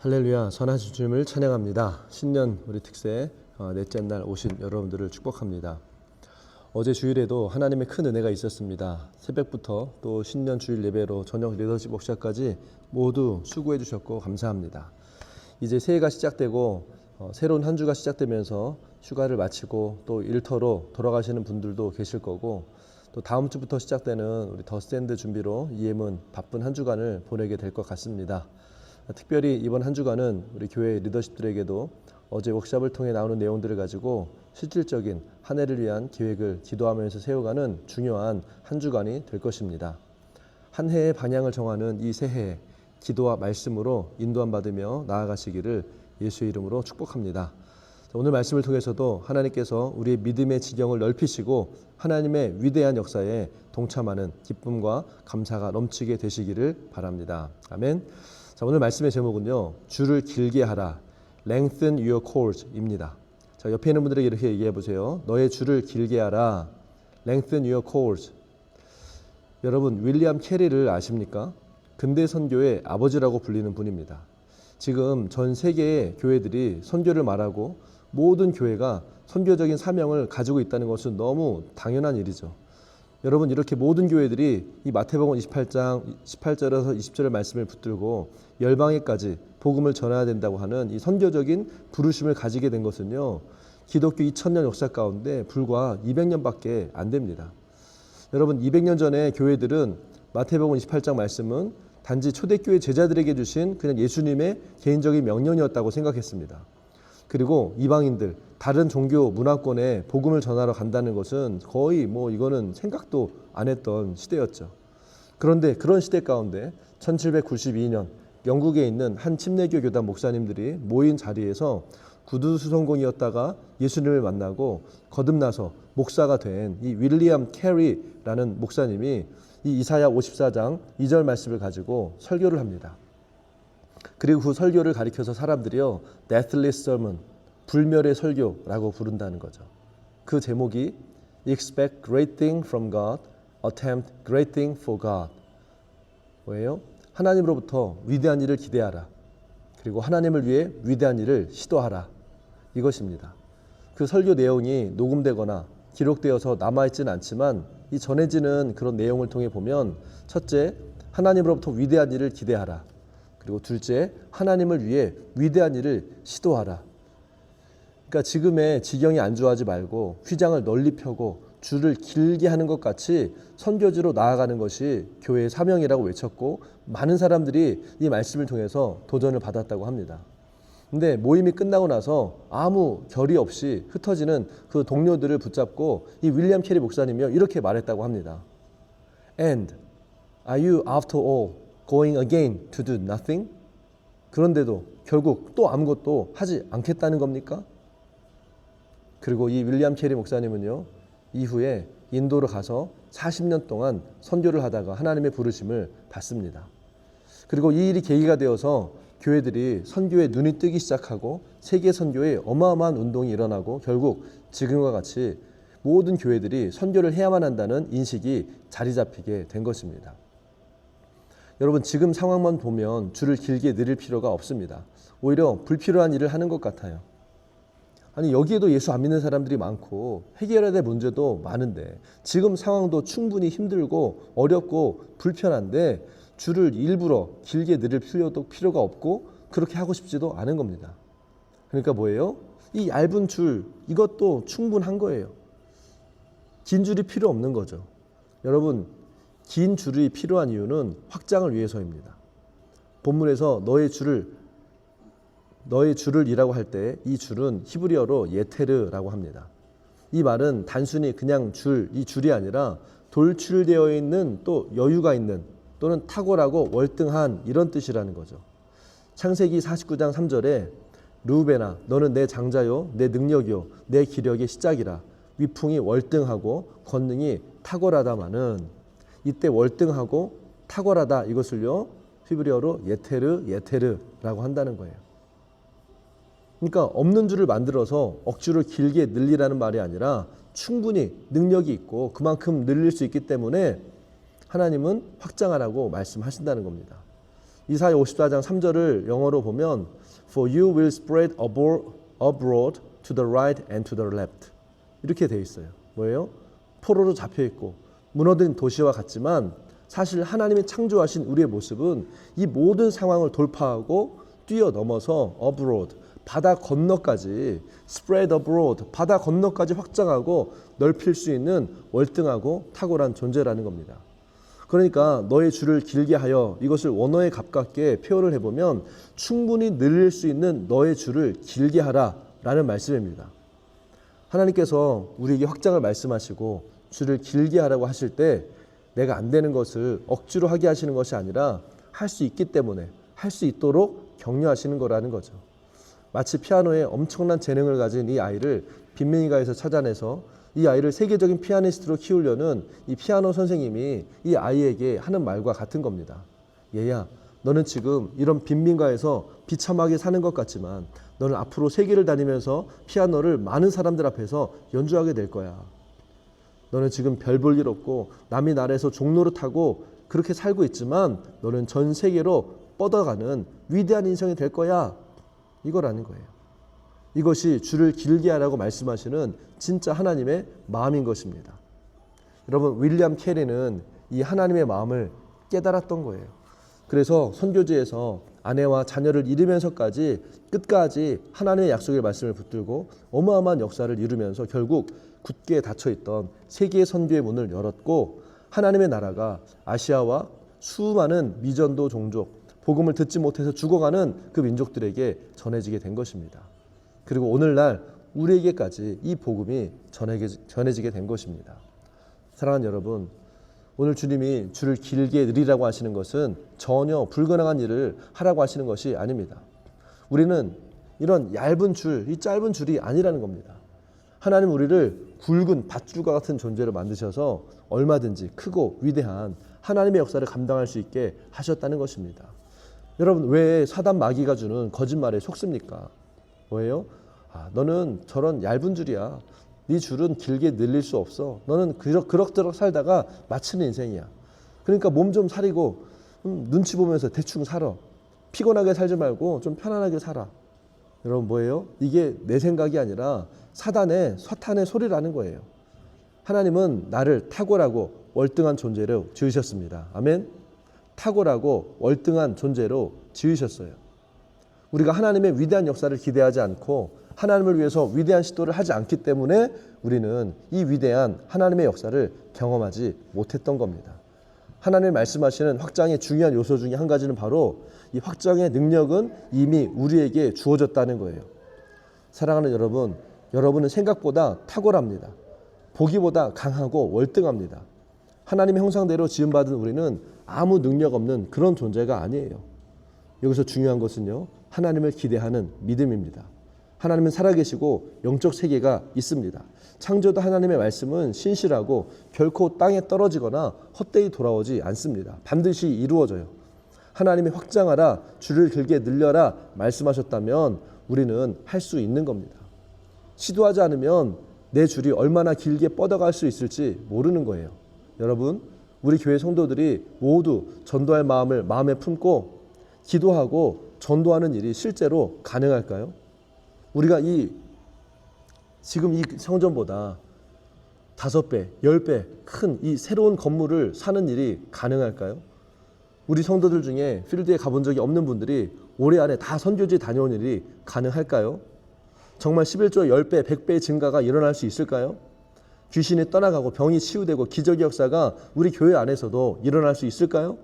할렐루야, 선하신 주님을 찬양합니다. 신년 우리 특세 넷째 날 오신 여러분들을 축복합니다. 어제 주일에도 하나님의 큰 은혜가 있었습니다. 새벽부터 또 신년 주일 예배로 저녁 8시 목사까지 모두 수고해 주셨고 감사합니다. 이제 새해가 시작되고 새로운 한 주가 시작되면서 휴가를 마치고 또 일터로 돌아가시는 분들도 계실 거고, 또 다음 주부터 시작되는 우리 더 스탠드 준비로 EM은 바쁜 한 주간을 보내게 될 것 같습니다. 특별히 이번 한 주간은 우리 교회 리더십들에게도 어제 워크숍을 통해 나오는 내용들을 가지고 실질적인 한 해를 위한 계획을 기도하면서 세워가는 중요한 한 주간이 될 것입니다. 한 해의 방향을 정하는 이 새해, 기도와 말씀으로 인도함 받으며 나아가시기를 예수의 이름으로 축복합니다. 오늘 말씀을 통해서도 하나님께서 우리의 믿음의 지경을 넓히시고 하나님의 위대한 역사에 동참하는 기쁨과 감사가 넘치게 되시기를 바랍니다. 아멘. 자, 오늘 말씀의 제목은요, 줄을 길게 하라, lengthen your cords입니다. 자, 옆에 있는 분들에게 이렇게 얘기해 보세요. 너의 줄을 길게 하라, lengthen your cords. 여러분, 윌리엄 캐리를 아십니까? 근대 선교의 아버지라고 불리는 분입니다. 지금 전 세계의 교회들이 선교를 말하고 모든 교회가 선교적인 사명을 가지고 있다는 것은 너무 당연한 일이죠. 여러분, 이렇게 모든 교회들이 이 마태복음 28장 18절에서 20절의 말씀을 붙들고 열방에까지 복음을 전해야 된다고 하는 이 선교적인 부르심을 가지게 된 것은요, 기독교 2000년 역사 가운데 불과 200년밖에 안 됩니다. 여러분, 200년 전에 교회들은 마태복음 28장 말씀은 단지 초대교회 제자들에게 주신 그냥 예수님의 개인적인 명령이었다고 생각했습니다. 그리고 이방인들, 다른 종교 문화권에 복음을 전하러 간다는 것은 거의 이거는 생각도 안 했던 시대였죠. 그런데 그런 시대 가운데 1792년 영국에 있는 한 침례교 교단 목사님들이 모인 자리에서 구두수성공이었다가 예수님을 만나고 거듭나서 목사가 된 이 윌리엄 캐리라는 목사님이 이 이사야 54장 2절 말씀을 가지고 설교를 합니다. 그리고 그 설교를 가리켜서 사람들이요, Deathless Sermon, 불멸의 설교라고 부른다는 거죠. 그 제목이 Expect Great Thing from God, Attempt Great Thing for God. 뭐예요? 하나님으로부터 위대한 일을 기대하라. 그리고 하나님을 위해 위대한 일을 시도하라. 이것입니다. 그 설교 내용이 녹음되거나 기록되어서 남아있지는 않지만 이 전해지는 그런 내용을 통해 보면, 첫째, 하나님으로부터 위대한 일을 기대하라. 그리고 둘째, 하나님을 위해 위대한 일을 시도하라. 그러니까 지금의 지경이 안주하지 말고 휘장을 널리 펴고 줄을 길게 하는 것 같이 선교지로 나아가는 것이 교회의 사명이라고 외쳤고, 많은 사람들이 이 말씀을 통해서 도전을 받았다고 합니다. 근데 모임이 끝나고 나서 아무 결의 없이 흩어지는 그 동료들을 붙잡고 이 윌리엄 캐리 목사님이요, 이렇게 말했다고 합니다. And are you after all going again to do nothing? 그런데도 결국 또 아무것도 하지 않겠다는 겁니까? 그리고 이 윌리엄 캐리 목사님은요, 이후에 인도로 가서 40년 동안 선교를 하다가 하나님의 부르심을 받습니다. 그리고 이 일이 계기가 되어서 교회들이 선교에 눈이 뜨기 시작하고 세계 선교에 어마어마한 운동이 일어나고 결국 지금과 같이 모든 교회들이 선교를 해야만 한다는 인식이 자리 잡히게 된 것입니다. 여러분, 지금 상황만 보면 줄을 길게 늘릴 필요가 없습니다. 오히려 불필요한 일을 하는 것 같아요. 아니, 여기에도 예수 안 믿는 사람들이 많고 해결해야 될 문제도 많은데, 지금 상황도 충분히 힘들고 어렵고 불편한데 줄을 일부러 길게 늘릴 필요가 없고 그렇게 하고 싶지도 않은 겁니다. 그러니까 뭐예요? 이 얇은 줄, 이것도 충분한 거예요. 긴 줄이 필요 없는 거죠. 여러분, 긴 줄이 필요한 이유는 확장을 위해서입니다. 본문에서 너의 줄을 이라고 할 때 이 줄은 히브리어로 예테르라고 합니다. 이 말은 단순히 그냥 이 줄이 아니라 돌출되어 있는, 또 여유가 있는, 또는 탁월하고 월등한, 이런 뜻이라는 거죠. 창세기 49장 3절에 르우벤아, 너는 내 장자요, 내 능력이요, 내 기력의 시작이라. 위풍이 월등하고 권능이 탁월하다마는, 이때 월등하고 탁월하다, 이것을요 히브리어로 예테르라고 한다는 거예요. 그러니까 없는 줄을 만들어서 억지로 길게 늘리라는 말이 아니라 충분히 능력이 있고 그만큼 늘릴 수 있기 때문에 하나님은 확장하라고 말씀하신다는 겁니다. 이사야 54장 3절을 영어로 보면 For you will spread abroad to the right and to the left. 이렇게 되어 있어요. 뭐예요? 포로로 잡혀 있고 무너진 도시와 같지만 사실 하나님이 창조하신 우리의 모습은 이 모든 상황을 돌파하고 뛰어넘어서 abroad, 바다 건너까지 spread abroad, 바다 건너까지 확장하고 넓힐 수 있는 월등하고 탁월한 존재라는 겁니다. 그러니까 너의 줄을 길게 하여 이것을 원어에 가깝게 표현을 해보면 충분히 늘릴 수 있는 너의 줄을 길게 하라 라는 말씀입니다. 하나님께서 우리에게 확장을 말씀하시고 줄을 길게 하라고 하실 때 내가 안 되는 것을 억지로 하게 하시는 것이 아니라 할 수 있기 때문에 할 수 있도록 격려하시는 거라는 거죠. 마치 피아노에 엄청난 재능을 가진 이 아이를 빈민가에서 찾아내서 이 아이를 세계적인 피아니스트로 키우려는 이 피아노 선생님이 이 아이에게 하는 말과 같은 겁니다. 얘야, 너는 지금 이런 빈민가에서 비참하게 사는 것 같지만 너는 앞으로 세계를 다니면서 피아노를 많은 사람들 앞에서 연주하게 될 거야. 너는 지금 별 볼 일 없고 남이 나라에서 종노릇하고 그렇게 살고 있지만 너는 전 세계로 뻗어가는 위대한 인생이 될 거야. 이거라는 거예요. 이것이 줄을 길게 하라고 말씀하시는 진짜 하나님의 마음인 것입니다. 여러분, 윌리엄 캐리는 이 하나님의 마음을 깨달았던 거예요. 그래서 선교지에서 아내와 자녀를 잃으면서까지 끝까지 하나님의 약속의 말씀을 붙들고 어마어마한 역사를 이루면서 결국 굳게 닫혀있던 세계의 선교의 문을 열었고 하나님의 나라가 아시아와 수많은 미전도 종족, 복음을 듣지 못해서 죽어가는 그 민족들에게 전해지게 된 것입니다. 그리고 오늘날 우리에게까지 이 복음이 전해지게 된 것입니다. 사랑하는 여러분, 오늘 주님이 줄을 길게 늘리라고 하시는 것은 전혀 불가능한 일을 하라고 하시는 것이 아닙니다. 우리는 이런 얇은 줄, 이 짧은 줄이 아니라는 겁니다. 하나님 우리를 굵은 밧줄과 같은 존재로 만드셔서 얼마든지 크고 위대한 하나님의 역사를 감당할 수 있게 하셨다는 것입니다. 여러분, 왜 사단 마귀가 주는 거짓말에 속습니까? 뭐예요? 너는 저런 얇은 줄이야. 네 줄은 길게 늘릴 수 없어. 너는 그럭저럭 살다가 마치는 인생이야. 그러니까 몸 좀 사리고 눈치 보면서 대충 살아. 피곤하게 살지 말고 좀 편안하게 살아. 여러분, 뭐예요? 이게 내 생각이 아니라 사탄의 소리라는 거예요. 하나님은 나를 탁월하고 월등한 존재로 지으셨습니다. 아멘? 탁월하고 월등한 존재로 지으셨어요. 우리가 하나님의 위대한 역사를 기대하지 않고 하나님을 위해서 위대한 시도를 하지 않기 때문에 우리는 이 위대한 하나님의 역사를 경험하지 못했던 겁니다. 하나님이 말씀하시는 확장의 중요한 요소 중에 한 가지는 바로 이 확장의 능력은 이미 우리에게 주어졌다는 거예요. 사랑하는 여러분, 여러분은 생각보다 탁월합니다. 보기보다 강하고 월등합니다. 하나님의 형상대로 지음받은 우리는 아무 능력 없는 그런 존재가 아니에요. 여기서 중요한 것은요, 하나님을 기대하는 믿음입니다. 하나님은 살아계시고 영적 세계가 있습니다. 창조도 하나님의 말씀은 신실하고 결코 땅에 떨어지거나 헛되이 돌아오지 않습니다. 반드시 이루어져요. 하나님이 확장하라, 줄을 길게 늘려라 말씀하셨다면 우리는 할 수 있는 겁니다. 시도하지 않으면 내 줄이 얼마나 길게 뻗어갈 수 있을지 모르는 거예요. 여러분, 우리 교회 성도들이 모두 전도할 마음을 마음에 품고 기도하고 전도하는 일이 실제로 가능할까요? 우리가 지금 이 성전보다 5배, 10배 큰 이 새로운 건물을 사는 일이 가능할까요? 우리 성도들 중에 필드에 가본 적이 없는 분들이 올해 안에 다 선교지 다녀온 일이 가능할까요? 정말 11조의 10배, 100배의 증가가 일어날 수 있을까요? 귀신이 떠나가고 병이 치유되고 기적의 역사가 우리 교회 안에서도 일어날 수 있을까요?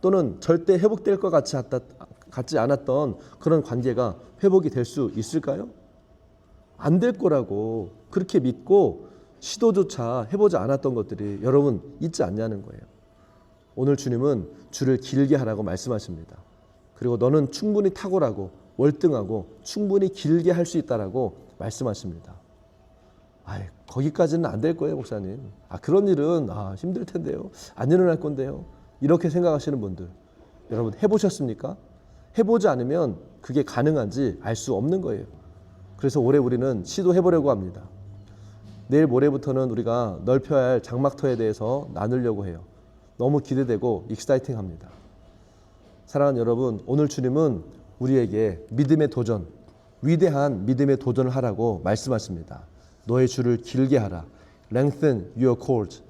또는 절대 회복될 것 같지 않았던 그런 관계가 회복이 될 수 있을까요? 안 될 거라고 그렇게 믿고 시도조차 해보지 않았던 것들이 여러분 있지 않냐는 거예요. 오늘 주님은 줄을 길게 하라고 말씀하십니다. 그리고 너는 충분히 탁월하고 월등하고 충분히 길게 할 수 있다라고 말씀하십니다. 거기까지는 안 될 거예요, 목사님. 그런 일은 힘들 텐데요. 안 일어날 건데요. 이렇게 생각하시는 분들, 여러분 해보셨습니까? 해보지 않으면 그게 가능한지 알 수 없는 거예요. 그래서 올해 우리는 시도해보려고 합니다. 내일 모레부터는 우리가 넓혀야 할 장막터에 대해서 나누려고 해요. 너무 기대되고 익사이팅합니다. 사랑하는 여러분, 오늘 주님은 우리에게 믿음의 도전, 위대한 믿음의 도전을 하라고 말씀하십니다. 너의 줄을 길게 하라. Lengthen your cords.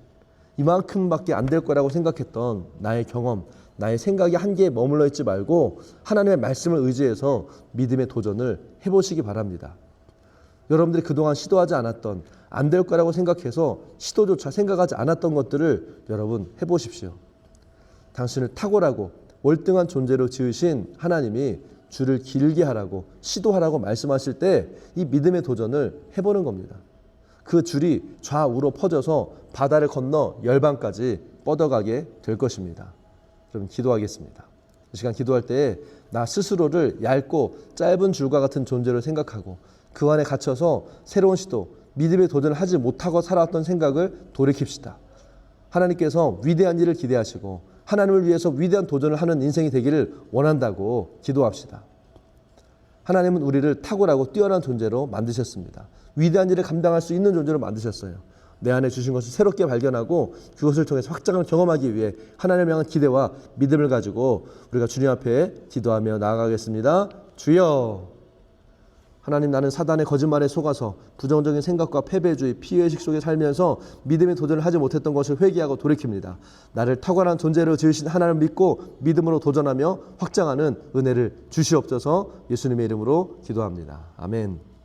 이만큼밖에 안 될 거라고 생각했던 나의 경험, 나의 생각이 한계에 머물러 있지 말고 하나님의 말씀을 의지해서 믿음의 도전을 해보시기 바랍니다. 여러분들이 그동안 시도하지 않았던, 안 될 거라고 생각해서 시도조차 생각하지 않았던 것들을 여러분 해보십시오. 당신을 탁월하고 월등한 존재로 지으신 하나님이 줄을 길게 하라고, 시도하라고 말씀하실 때 이 믿음의 도전을 해보는 겁니다. 그 줄이 좌우로 퍼져서 바다를 건너 열방까지 뻗어가게 될 것입니다. 여러분, 기도하겠습니다. 이 시간 기도할 때 나 스스로를 얇고 짧은 줄과 같은 존재로 생각하고 그 안에 갇혀서 새로운 시도, 믿음의 도전을 하지 못하고 살아왔던 생각을 돌이킵시다. 하나님께서 위대한 일을 기대하시고 하나님을 위해서 위대한 도전을 하는 인생이 되기를 원한다고 기도합시다. 하나님은 우리를 탁월하고 뛰어난 존재로 만드셨습니다. 위대한 일을 감당할 수 있는 존재로 만드셨어요. 내 안에 주신 것을 새롭게 발견하고 그것을 통해서 확장을 경험하기 위해 하나님을 향한 기대와 믿음을 가지고 우리가 주님 앞에 기도하며 나아가겠습니다. 주여, 하나님, 나는 사단의 거짓말에 속아서 부정적인 생각과 패배주의, 피해의식 속에 살면서 믿음의 도전을 하지 못했던 것을 회개하고 돌이킵니다. 나를 탁월한 존재로 지으신 하나님을 믿고 믿음으로 도전하며 확장하는 은혜를 주시옵소서. 예수님의 이름으로 기도합니다. 아멘.